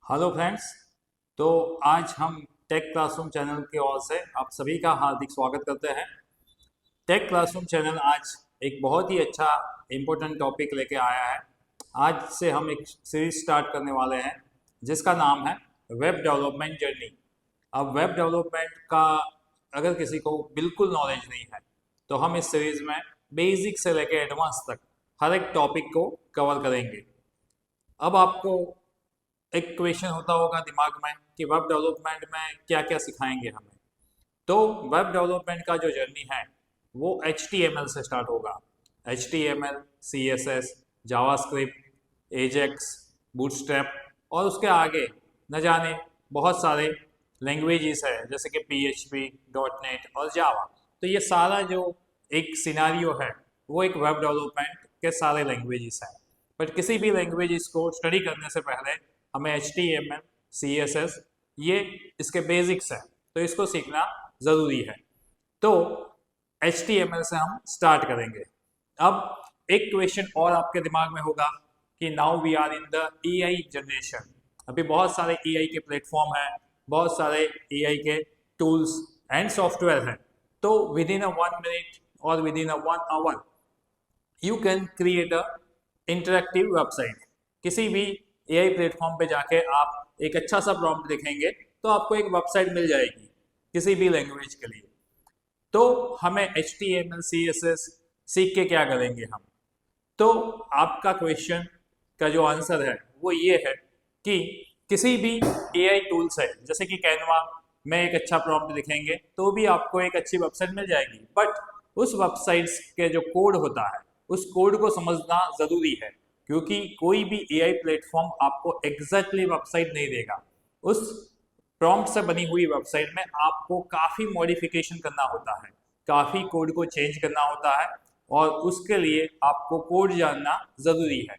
Hello friends. तो आज हम टेक क्लासरूम चैनल की ओर से आप सभी का हार्दिक स्वागत करते हैं। टेक क्लासरूम चैनल आज एक बहुत ही अच्छा इम्पोर्टेंट टॉपिक लेके आया है। आज से हम एक सीरीज स्टार्ट करने वाले हैं जिसका नाम है वेब डेवलपमेंट जर्नी। अब वेब डेवलपमेंट का अगर किसी को बिल्कुल नॉलेज नहीं है तो हम इस सीरीज में बेसिक से लेकर एडवांस तक हर एक टॉपिक को कवर करेंगे। अब आपको एक क्वेश्चन होता होगा दिमाग में कि वेब डेवलपमेंट में क्या क्या सिखाएंगे हमें। तो वेब डेवलपमेंट का जो जर्नी है वो HTML से स्टार्ट होगा। HTML, CSS, JavaScript, Ajax, bootstrap और उसके आगे न जाने बहुत सारे लैंग्वेजेस है जैसे कि PHP, .NET और जावा। तो ये सारा जो एक सिनारियो है वो एक वेब डेवलपमेंट के सारे लैंग्वेजेस हैं। बट किसी भी लैंग्वेजेस को स्टडी करने से पहले हमें HTML, CSS ये इसके बेसिक्स हैं, तो इसको सीखना ज़रूरी है। तो HTML से हम स्टार्ट करेंगे। अब एक क्वेश्चन और आपके दिमाग में होगा कि now we are in the AI generation. अभी बहुत सारे AI के प्लेटफॉर्म हैं, बहुत सारे AI के टूल्स एंड सॉफ्टवेयर हैं। तो विद इन अ 1 मिनट और within a 1 hour you can create a interactive website. किसी भी AI प्लेटफॉर्म पे जाके आप एक अच्छा सा प्रॉम्प्ट लिखेंगे तो आपको एक वेबसाइट मिल जाएगी किसी भी लैंग्वेज के लिए। तो हमें HTML, CSS सीख के क्या करेंगे हम? तो आपका क्वेश्चन का जो आंसर है वो ये है कि किसी भी AI टूल्स है जैसे कि कैनवा में एक अच्छा प्रॉम्प्ट लिखेंगे तो भी आपको एक अच्छी वेबसाइट मिल जाएगी। बट उस वेबसाइट्स के जो कोड होता है उस कोड को समझना ज़रूरी है, क्योंकि कोई भी AI प्लेटफॉर्म आपको एग्जैक्टली वेबसाइट नहीं देगा। उस प्रॉम्प्ट से बनी हुई वेबसाइट में आपको काफ़ी मॉडिफिकेशन करना होता है, काफ़ी कोड को चेंज करना होता है और उसके लिए आपको कोड जानना ज़रूरी है।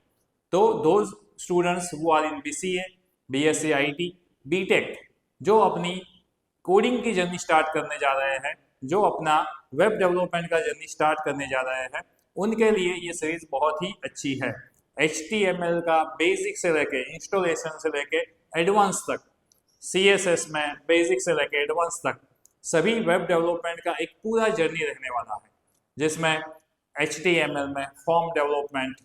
तो those students who are in BCA, BSc IT, BTech जो अपनी कोडिंग की जर्नी स्टार्ट करने जा रहे हैं, जो अपना वेब डेवलपमेंट का जर्नी स्टार्ट करने जा रहे हैं, उनके लिए ये सीरीज बहुत ही अच्छी है। HTML का बेसिक से लेके इंस्टॉलेशन से लेके एडवांस तक, CSS में बेसिक से लेके एडवांस तक सभी वेब डेवलपमेंट का एक पूरा जर्नी रहने वाला है, जिसमें HTML में form development,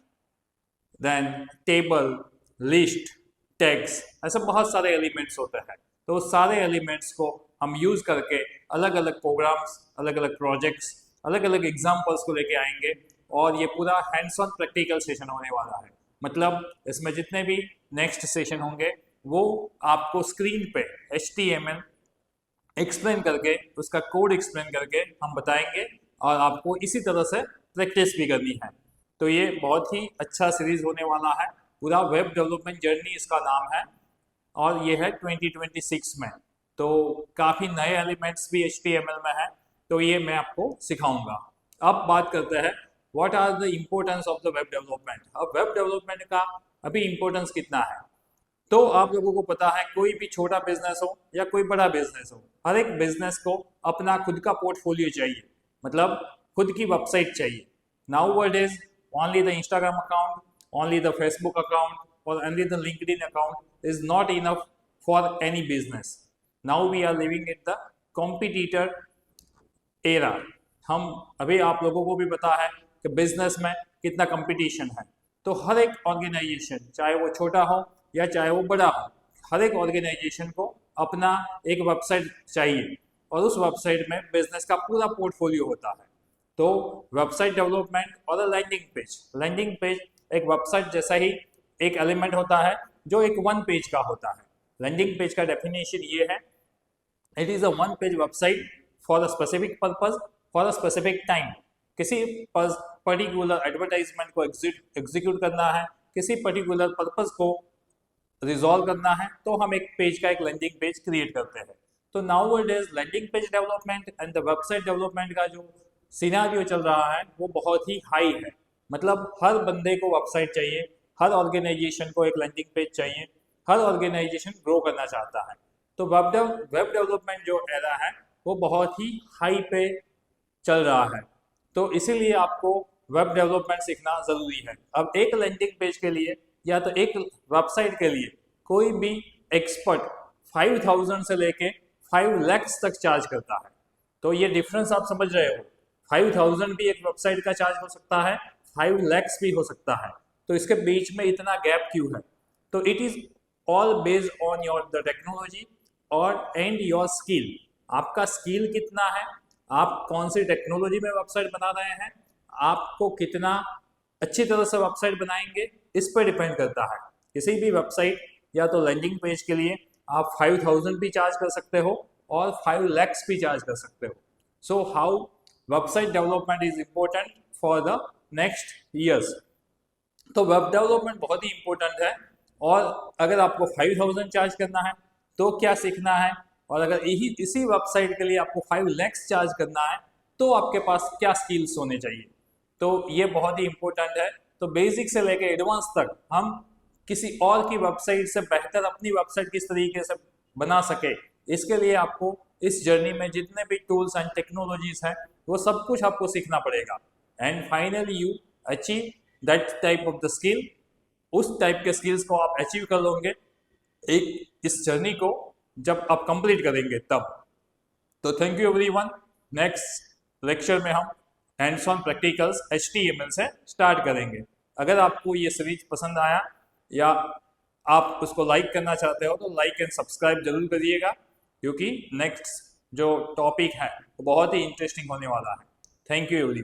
then table, list, tags, ऐसे बहुत सारे एलिमेंट्स होते हैं। तो उस सारे एलिमेंट्स को हम यूज करके अलग अलग प्रोग्राम्स, अलग अलग प्रोजेक्ट्स, अलग अलग एग्जाम्पल्स को लेके आएंगे और ये पूरा हैंड्स ऑन प्रैक्टिकल सेशन होने वाला है। मतलब इसमें जितने भी नेक्स्ट सेशन होंगे वो आपको स्क्रीन पे HTML एक्सप्लेन करके, उसका कोड एक्सप्लेन करके हम बताएंगे और आपको इसी तरह से प्रैक्टिस भी करनी है। तो ये बहुत ही अच्छा सीरीज होने वाला है। पूरा वेब डेवलपमेंट जर्नी इसका नाम है और ये है 2026 में। तो काफ़ी नए एलिमेंट्स भी HTML में है, तो ये मैं आपको सिखाऊंगा। अब बात करते हैं what are the importance of the web development. अब वेब डेवलपमेंट का अभी इम्पोर्टेंस कितना है? तो आप लोगों को पता है, कोई भी छोटा बिजनेस हो या कोई बड़ा बिजनेस हो, हर एक बिजनेस को अपना खुद का पोर्टफोलियो चाहिए, मतलब खुद की वेबसाइट चाहिए। Nowadays only the Instagram account, only the Facebook account or only the LinkedIn account is not enough for any business. Now we are living in the competitor era। हम अभी आप लोगों को भी पता है कि बिजनेस में कितना कंपटीशन है। तो हर एक ऑर्गेनाइजेशन, चाहे वो छोटा हो या चाहे वो बड़ा हो, हर एक ऑर्गेनाइजेशन को अपना एक वेबसाइट चाहिए और उस वेबसाइट में बिजनेस का पूरा पोर्टफोलियो होता है। तो वेबसाइट डेवलपमेंट और लैंडिंग पेज एक वेबसाइट जैसा ही एक एलिमेंट होता है जो एक 1 पेज का होता है। लैंडिंग पेज का डेफिनेशन ये है, it is a 1 page website for a specific purpose for a specific time. किसी पर्टिकुलर एडवर्टाइजमेंट को एग्जीक्यूट करना है, किसी पर्टिकुलर पर्पज को रिजॉल्व करना है, तो हम एक पेज का एक लैंडिंग पेज क्रिएट करते हैं। तो nowadays landing page development and the website development का जो सिनारियो चल रहा है वो बहुत ही हाई है। मतलब हर बंदे को वेबसाइट चाहिए, हर ऑर्गेनाइजेशन को एक लैंडिंग पेज चाहिए, हर ऑर्गेनाइजेशन ग्रो करना चाहता है। तो वेब डेवलपमेंट जो एरा है वो बहुत ही हाई पे चल रहा है। तो इसीलिए आपको वेब डेवलपमेंट सीखना ज़रूरी है। अब एक लैंडिंग पेज के लिए या तो एक वेबसाइट के लिए कोई भी एक्सपर्ट 5000 से लेके 5 लाख तक चार्ज करता है। तो ये डिफरेंस आप समझ रहे हो, 5000 भी एक वेबसाइट का चार्ज हो सकता है, 5 लाख भी हो सकता है। तो इसके बीच में इतना गैप क्यों है? तो it is all based on your the technology और एंड योर स्किल। आपका स्किल कितना है, आप कौन सी टेक्नोलॉजी में वेबसाइट बना रहे हैं, आपको कितना अच्छी तरह से वेबसाइट बनाएंगे, इस पर डिपेंड करता है। किसी भी वेबसाइट या तो लैंडिंग पेज के लिए आप 5000 भी चार्ज कर सकते हो और 5 lakhs भी चार्ज कर सकते हो। So how website development is important for the next years. तो वेब डेवलपमेंट बहुत ही इंपॉर्टेंट है। और अगर आपको 5000 चार्ज करना है तो क्या सीखना है, और अगर यही इसी वेबसाइट के लिए आपको 5 lakhs चार्ज करना है तो आपके पास क्या स्किल्स होने चाहिए। तो ये बहुत ही इंपॉर्टेंट है। तो बेसिक से लेकर एडवांस तक हम किसी और की वेबसाइट से बेहतर अपनी वेबसाइट किस तरीके से बना सके, इसके लिए आपको इस जर्नी में जितने भी टूल्स एंड टेक्नोलॉजीज हैं वो सब कुछ आपको सीखना पड़ेगा। And finally you achieve that type of the skill. उस टाइप के स्किल्स को आप अचीव कर लोगे एक इस जर्नी को जब आप कंप्लीट करेंगे तब। तो thank you everyone. Next lecture में हम हैंड्स ऑन प्रैक्टिकल्स HTML से स्टार्ट करेंगे। अगर आपको ये सीरीज पसंद आया या आप उसको लाइक करना चाहते हो तो लाइक एंड सब्सक्राइब जरूर करिएगा, क्योंकि नेक्स्ट जो टॉपिक है वो बहुत ही इंटरेस्टिंग होने वाला है। Thank you everyone.